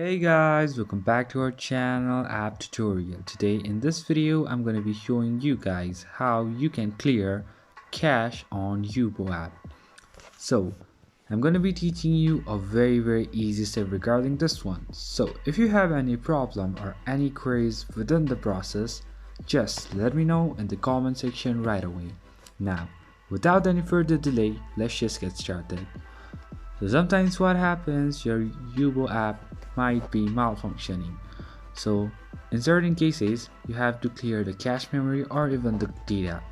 Hey guys, welcome back to our channel app tutorial. Today in this video I'm going to be showing you guys how you can clear cache on Yubo app. So I'm going to be teaching you a very easy step regarding this one. So if you have any problem or any queries within the process, just let me know in the comment section right away. Now without any further delay, let's just get started. So sometimes what happens, your Yubo app might be malfunctioning. So in certain cases, you have to clear the cache memory or even the data.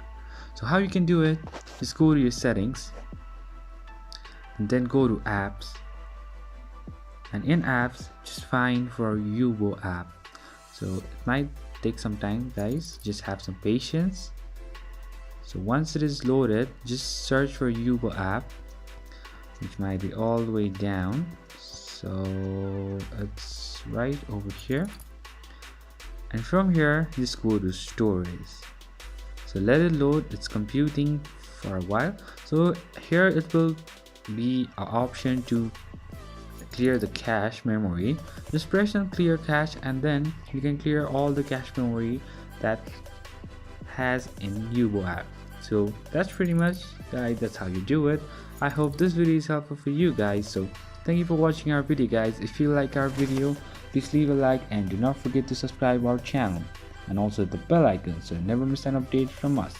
So how you can do it, just go to your settings and then go to apps, and in apps just find for Yubo app. So it might take some time guys, just have some patience. So once it is loaded, just search for Yubo app, which might be all the way down. So it's right over here, and from here just go to storage. So let it load, it's computing for a while. So here it will be an option to clear the cache memory. Just press on clear cache and then you can clear all the cache memory that has in Yubo app. So that's pretty much guys, that's how you do it. I hope this video is helpful for you guys. So thank you for watching our video guys. If you like our video, please leave a like and do not forget to subscribe our channel and also the bell icon so you never miss an update from us.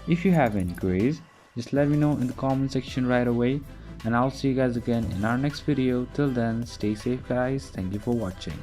If you have any queries, just let me know in the comment section right away, and I'll see you guys again in our next video. Till then, stay safe guys. Thank you for watching.